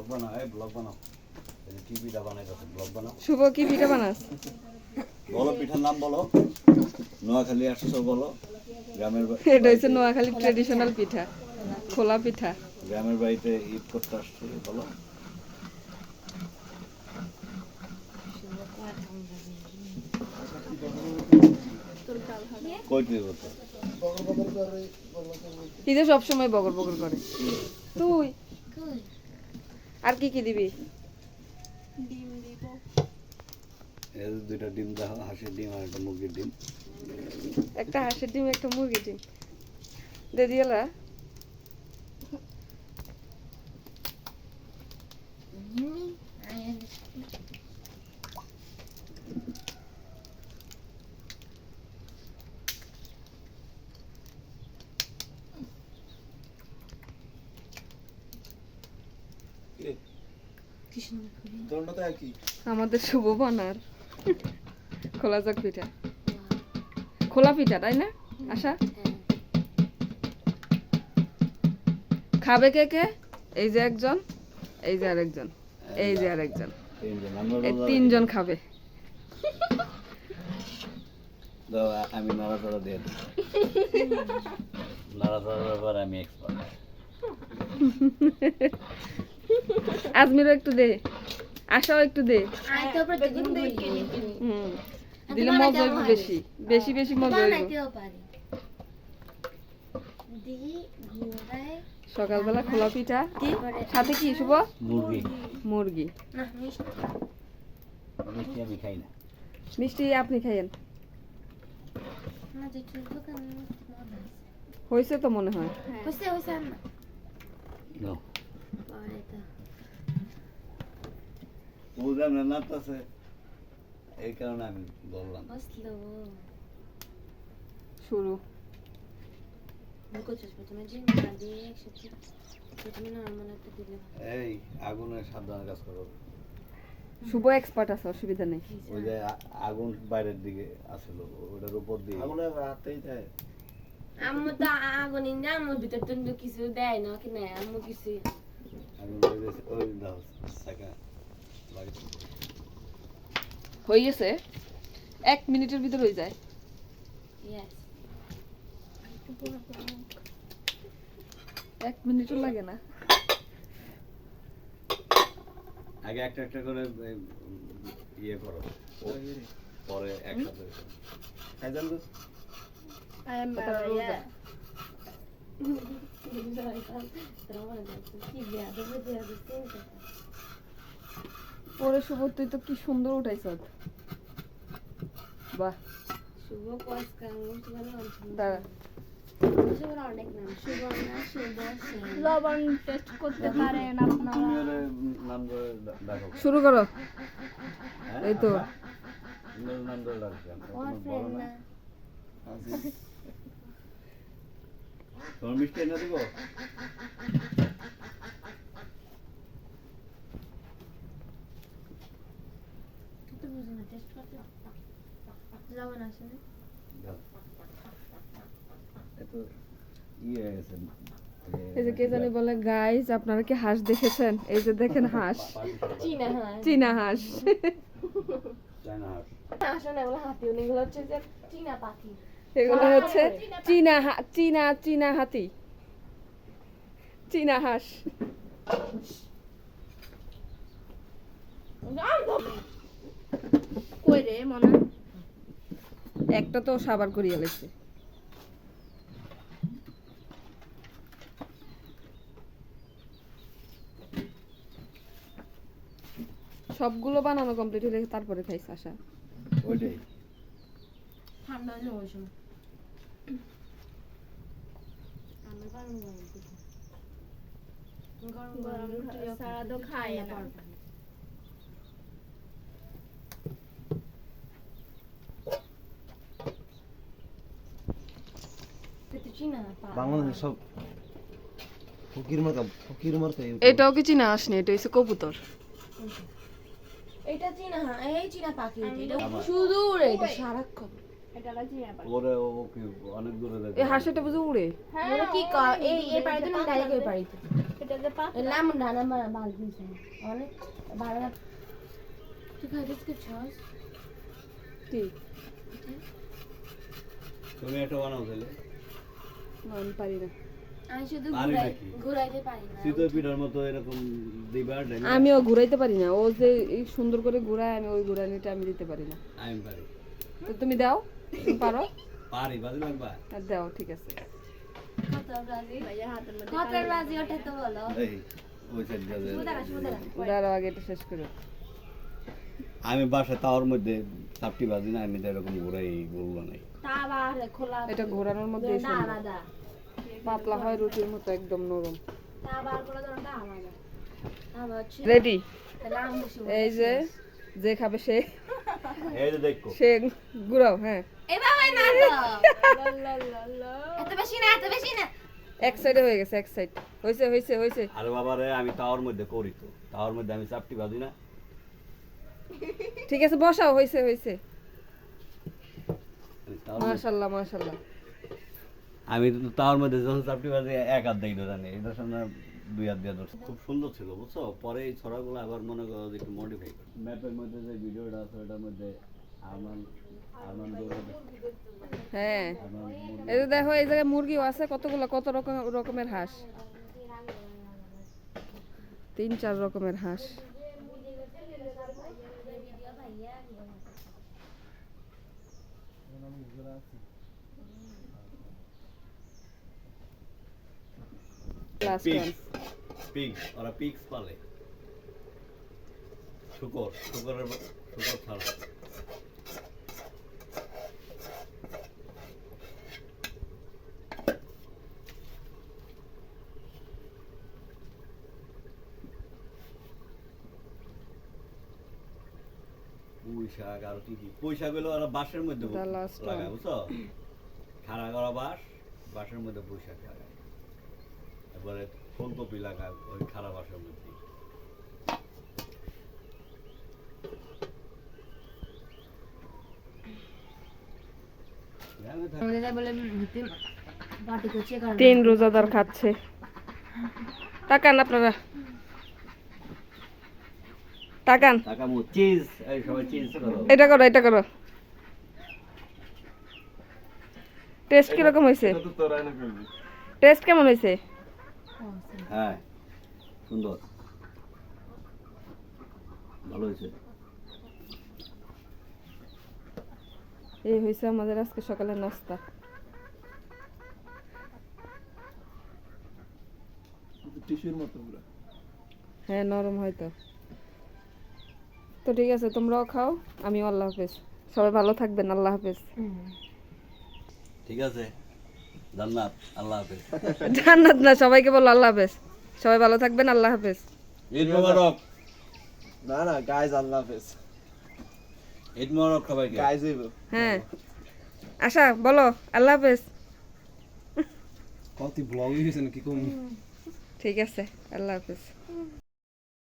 Blog বানাও, এই blog বানাও। এই কি পিঠা বানাইতেছে, ব্লগ বানাও। শুভ কি পিঠা বানাস? বলো পিঠার নাম বলো। নোয়াখালী আসছো বলো। গ্রামের এটা হচ্ছে নোয়াখালী ট্রেডিশনাল পিঠা, খোলা পিঠা। গ্রামের বাড়িতে ঈদ করতে আসছি বলো। কই তুই বলতো? ঈদে সবসময় বগর বগর করে। তুই আর কি কি দিবি? এই দুইটা ডিম দাও, হাঁসের ডিম আর একটা মুরগির ডিম। একটা হাঁসের ডিম, একটা মুরগির ডিম দে দিয়েলা। আমাদের শুভ বানার খোলা যাক পিঠা, খোলা পিঠা তাই না আশা? খাবে কে কে? এই যে একজন, এই যে আরেকজন, এই যে আরেকজন, এই তিনজন খাবে। দাও আমি নাড়াচাড়া দিয়ে দিই। নাড়াচাড়ার ব্যাপারে আমি এক্সপার্ট। আজমিরও একটু দে, আশাও একটু দে। দিলে মজা হইব বেশি, বেশি বেশি মজা হইব। সকালবেলা খোলা পিঠা কি সাথে কি শুভ? মুরগি। মুরগি। মিষ্টি আমি খাই না। মিষ্টি আপনি খাইয়েন। হয়েছে তো মনে হয়। নাও। বুঝলাম না নাড়তেছে, এই কারণে আমি বললাম। শুরু। এই আগুনে সাবধানে কাজ করো। শুভ এক্সপার্ট আছে, অসুবিধা নেই। ওই যে আগুন বাইরের দিকে আসল, ওটার উপর দিয়ে আগুনে রাতেই যায়। আম্মু তো আগুন ইন্দা আম্মুর ভিতর তো কিছু দেয় না কি না আম্মু কিছু আগুন ওই দাও সাকা লাগে। হয়ে গেছে, 1 মিনিটের ভিতর হয়ে যায়। ইয়েস 1 মিনিটও লাগে না। আগে একটা একটা করে ইয়ে করো, পরে একসাথে খাইজান তো। আই এম বাবা পরে শুভ তুই তো কি সুন্দর উঠাইছ। বাহ, শুভ কস কাঙ্গুস মানে দাঁড়া। শুভর অনেক নাম সুবর্ণা, শুভ, লবণ টেস্ট করতে পারেন আপনারা। তুমি ওর নাম ধরে ডাকো। শুরু করো। হ্যাঁ, এই তো ওর নাম ধরে ডাকছেন। ওর ফ্রেন্ড না তোমার মিষ্টি এনে দেবো? তো বুঝি না টেস্ট করতে লবণ আছে না দাও। এত ইয়ে গেছে। এই যে কে জানি বলে গাইস আপনারা কি হাঁস দেখেছেন? এই যে দেখেন হাঁস, চীনা হাঁস চীনা হাঁস। চায়না হাঁস। আসলে এগুলো হাতি এগুলো হচ্ছে যে চীনা পাখি এগুলো হচ্ছে চীনা হাতি, চীনা হাঁস। কই রে মনে একটা তো সাবার করিয়া লেছে। সবগুলো বানানো কমপ্লিট হলে তারপরে খাইছ আশা? ওইটাই। ঠান্ডা হলে ওই সময় আমি গরম গরম সারা তো খায় না। বাংলাদেশের সব ফকির মার্কা এটাও কি চীনা হাঁস নেই, এটা হচ্ছে কবুতর। এটা চীনা এই চীনা পাখি এটা শুধু উড়ে এটা সারাক্ষণ এটা হলো জিয়া পাখি। ওরে ও কি অনেক দূরে এই দেখে। হাঁসটা বুঝে উড়ে। ওরা কি এই পাড়িতে না ডাইরেক্ট ওই পাড়িতে এটা যে পাতলা। লামুন ডানা মারা বাল দিছে অনেক ভালো তুই খাই বিস্কুট ছস কি তুমি এটা বানাও তাহলে না, আমি পারি না। আমি শুধু পারি নাকি? ঘুরাইতে পারি না চিতই পিঠার মতো এরকম দিবা ডাইনা আমিও ঘুরাইতে পারি না, ও যে এই সুন্দর করে ঘুরায় আমি ওই ঘুরানিটা আমি দিতে পারি না। আমি পারি তো তুমি দাও, তুমি পারো, পারি বাজি লাগবা আর দাও, ঠিক আছে। খতর বাজি ভাইয়া হাতের মধ্যে খতর বাজি ওটা তো বলো এই ওই সাইড দিয়ে দাঁড়াও, আগে এটা শেষ করো। আমি বাসা তাওয়ার মধ্যে চাপটি বাজি না, আমি তো এরকম ঘুরাই গোল নাই। তা আবার খোলা এটা ঘোরানোর মধ্যে না আলাদা পাতলা হয়, রুটির মতো একদম নরম। তা আবার করে ধরনটা আলাদা আবার হচ্ছে রেডি? রাম বসে এই যে যে খাবে সে এই যে দেখো সে ঘুরাও। হ্যাঁ, এ বাবা না তো এত বেশি না এত বেশি না এক সাইডে হয়ে গেছে, এক সাইড হয়েছে হয়েছে হয়েছে। আরে বাবা রে, আমি তাওয়ার মধ্যে করি তো, তাওয়ার মধ্যে আমি চাপটি বাজি না। ঠিক আছে, বসাও, হয়েছে হয়েছে। আমি তাওয়ার মধ্যে- মাশাআল্লাহ মাশাআল্লাহ। আমি তো তাওয়ার মধ্যে যখন চাপটি বাজি এক হাত দিয়ে জানি, এটার সামনে দুই হাত দিয়ে ধরছি। খুব সুন্দর ছিল বুঝছো। পরে এই ছড়াগুলো আবার মনে করো যে একটু মডিফাই করি। ম্যাপের মধ্যে যে ভিডিওটা আছে ওটার মধ্যে আরমান হ্যাঁ, এই যে দেখো, এই জায়গায় মুরগিও আছে কতগুলো, কত রকমের হাঁস, 3-4 রকমের হাঁস। Last one. পিগ, ওরা পিগস পালে। শুকর ছাড়া। পুঁই শাক আর কি কি, পুঁই শাক হলো ওরা বাঁশের মধ্যে The last one. লাগায় বুঝছো, খাড়া করা বাঁশের মধ্যে পুঁই শাক লাগায়, তারপরে ফুলকপি লাগায় ওই খাড়া বাঁশের মধ্যে। আমাদের বলে ভিতরে বাটি করছে কারণ 3 রোজাদার খাচ্ছে। তাকান আপনারা, তাকান, তাকামু চিজ, এই সবাই চিজ করো। এটা করো, এটা করো। টেস্ট কিরকম হয়েছে? টেস্ট কেমন হয়েছে? হ্যাঁ সুন্দর, ভালো হয়েছে। এই হয়েছে আমাদের আজকে সকালের নাস্তা। হ্যাঁ, নরম হয়তো। তো ঠিক আছে, তোমরাও খাও, আমিও। আল্লাহ হাফেজ, সবাই ভালো থাকবেন। আল্লাহ হাফেজ। ঠিক আছে, জান্নাত, আল্লাহ হাফেজ। জান্নাত না, সবাইকে বলো আল্লাহ হাফেজ। সবাই ভালো থাকবেন, আল্লাহ হাফেজ। ঈদ মোবারক। না না গাইজ আল্লাহ হাফেজ। ঈদ মোবারক সবাইকে। গাইজ হ্যাঁ, আশা বলো আল্লাহ হাফেজ। কত ব্লগ হয়েছে নাকি কম। ঠিক আছে, আল্লাহ হাফেজ।